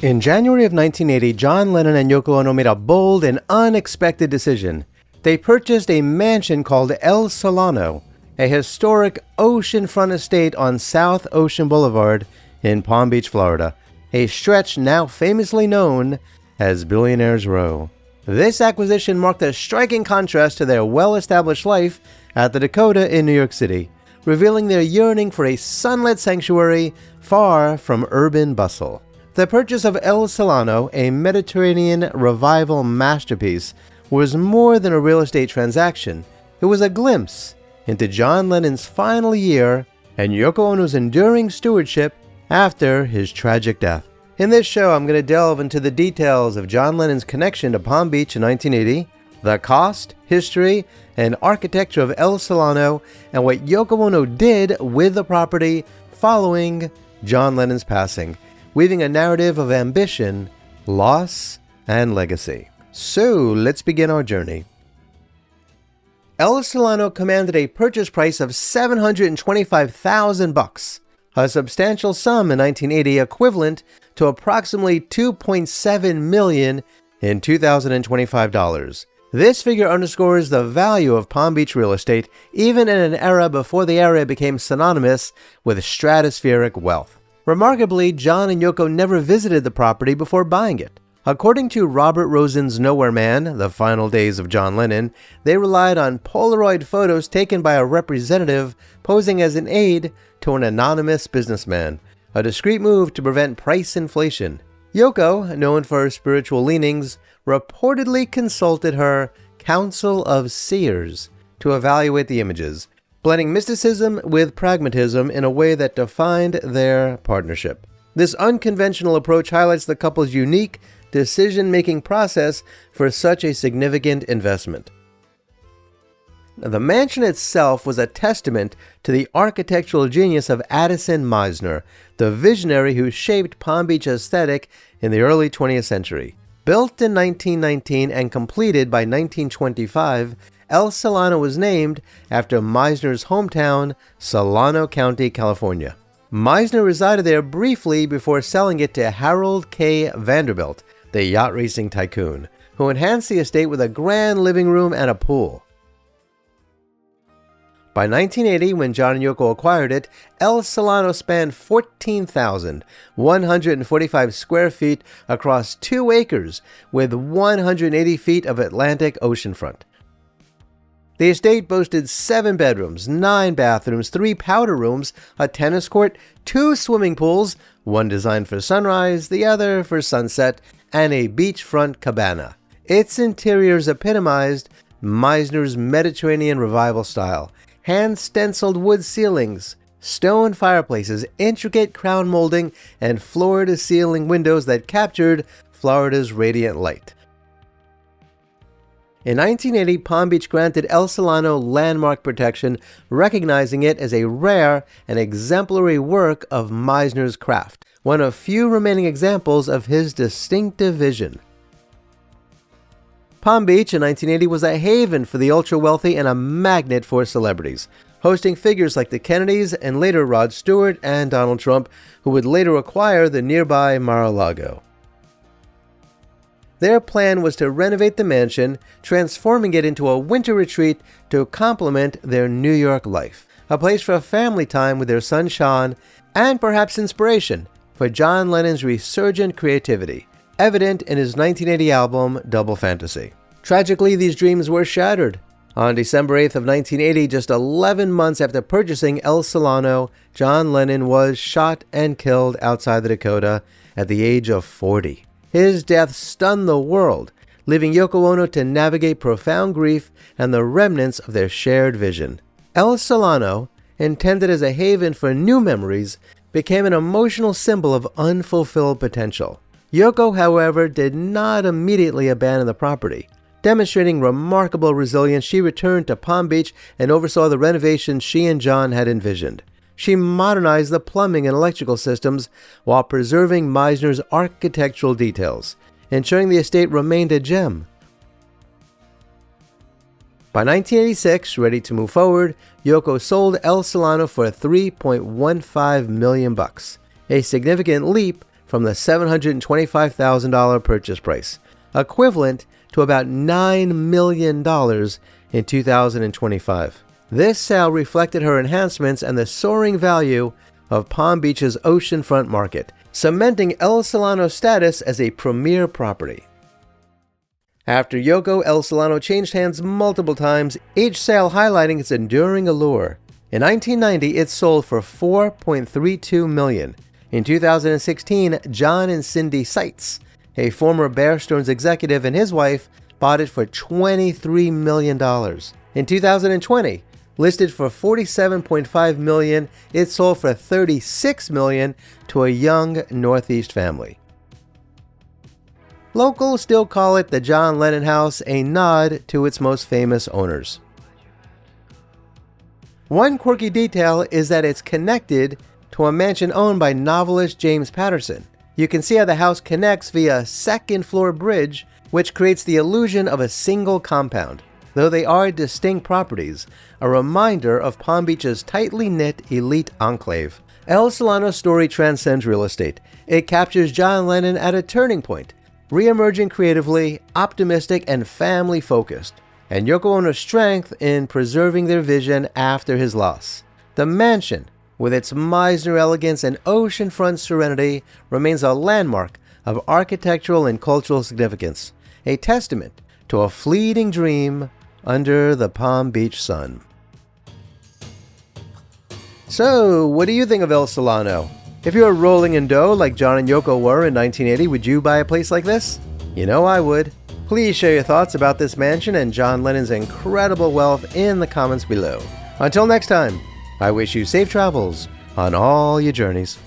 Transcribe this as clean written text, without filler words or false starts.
In January of 1980, John Lennon and Yoko Ono made a bold and unexpected decision. They purchased a mansion called El Solano, a historic oceanfront estate on South Ocean Boulevard in Palm Beach, Florida, a stretch now famously known as Billionaires Row. This acquisition marked a striking contrast to their well-established life at the Dakota in New York City, revealing their yearning for a sunlit sanctuary far from urban bustle. The purchase of El Solano, a Mediterranean revival masterpiece, was more than a real estate transaction. It was a glimpse into John Lennon's final year and Yoko Ono's enduring stewardship after his tragic death. In this show, I'm going to delve into the details of John Lennon's connection to Palm Beach in 1980, the cost, history, and architecture of El Solano, and what Yoko Ono did with the property following John Lennon's passing, weaving a narrative of ambition, loss, and legacy. So, let's begin our journey. El Solano commanded a purchase price of $725,000, a substantial sum in 1980 equivalent to approximately $2.7 million in 2025 dollars. This figure underscores the value of Palm Beach real estate even in an era before the area became synonymous with stratospheric wealth. Remarkably, John and Yoko never visited the property before buying it. According to Robert Rosen's Nowhere Man, The Final Days of John Lennon, they relied on Polaroid photos taken by a representative posing as an aide to an anonymous businessman, a discreet move to prevent price inflation. Yoko, known for her spiritual leanings, reportedly consulted her Council of Seers to evaluate the images, blending mysticism with pragmatism in a way that defined their partnership. This unconventional approach highlights the couple's unique decision-making process for such a significant investment. The mansion itself was a testament to the architectural genius of Addison Mizner, the visionary who shaped Palm Beach aesthetic in the early 20th century. Built in 1919 and completed by 1925, El Solano was named after Mizner's hometown, Solano County, California. Mizner resided there briefly before selling it to Harold K. Vanderbilt, the yacht racing tycoon, who enhanced the estate with a grand living room and a pool. By 1980, when John and Yoko acquired it, El Solano spanned 14,145 square feet across 2 acres with 180 feet of Atlantic oceanfront. The estate boasted 7 bedrooms, 9 bathrooms, 3 powder rooms, a tennis court, 2 swimming pools, one designed for sunrise, the other for sunset, and a beachfront cabana. Its interiors epitomized Mizner's Mediterranean revival style: hand-stenciled wood ceilings, stone fireplaces, intricate crown molding, and floor-to-ceiling windows that captured Florida's radiant light. In 1980, Palm Beach granted El Solano landmark protection, recognizing it as a rare and exemplary work of Mizner's craft, one of few remaining examples of his distinctive vision. Palm Beach in 1980 was a haven for the ultra-wealthy and a magnet for celebrities, hosting figures like the Kennedys and later Rod Stewart and Donald Trump, who would later acquire the nearby Mar-a-Lago. Their plan was to renovate the mansion, transforming it into a winter retreat to complement their New York life, a place for family time with their son Sean, and perhaps inspiration for John Lennon's resurgent creativity, evident in his 1980 album Double Fantasy. Tragically, these dreams were shattered. On December 8th of 1980, just 11 months after purchasing El Solano, John Lennon was shot and killed outside the Dakota at the age of 40. His death stunned the world, leaving Yoko Ono to navigate profound grief and the remnants of their shared vision. El Solano, intended as a haven for new memories, became an emotional symbol of unfulfilled potential. Yoko, however, did not immediately abandon the property. Demonstrating remarkable resilience, she returned to Palm Beach and oversaw the renovations she and John had envisioned. She modernized the plumbing and electrical systems while preserving Mizner's architectural details, ensuring the estate remained a gem. By 1986, ready to move forward, Yoko sold El Solano for $3.15 million, a significant leap from the $725,000 purchase price, equivalent to about $9 million in 2025. This sale reflected her enhancements and the soaring value of Palm Beach's oceanfront market, cementing El Solano's status as a premier property. After Yoko, El Solano changed hands multiple times, each sale highlighting its enduring allure. In 1990, it sold for $4.32 million. In 2016, John and Cindy Seitz, a former Bear Stearns executive, and his wife bought it for $23 million. In 2020, listed for $47.5 million, it sold for $36 million to a young Northeast family. Locals still call it the John Lennon House, a nod to its most famous owners. One quirky detail is that it's connected to a mansion owned by novelist James Patterson. You can see how the house connects via a second-floor bridge, which creates the illusion of a single compound. Though they are distinct properties, a reminder of Palm Beach's tightly knit elite enclave. El Solano's story transcends real estate. It captures John Lennon at a turning point, re-emerging creatively, optimistic, and family-focused, and Yoko Ono's strength in preserving their vision after his loss. The mansion, with its Mizner elegance and oceanfront serenity, remains a landmark of architectural and cultural significance, a testament to a fleeting dream under the Palm Beach sun. So, what do you think of El Solano? If you were rolling in dough like John and Yoko were in 1980, would you buy a place like this? You know I would. Please share your thoughts about this mansion and John Lennon's incredible wealth in the comments below. Until next time, I wish you safe travels on all your journeys.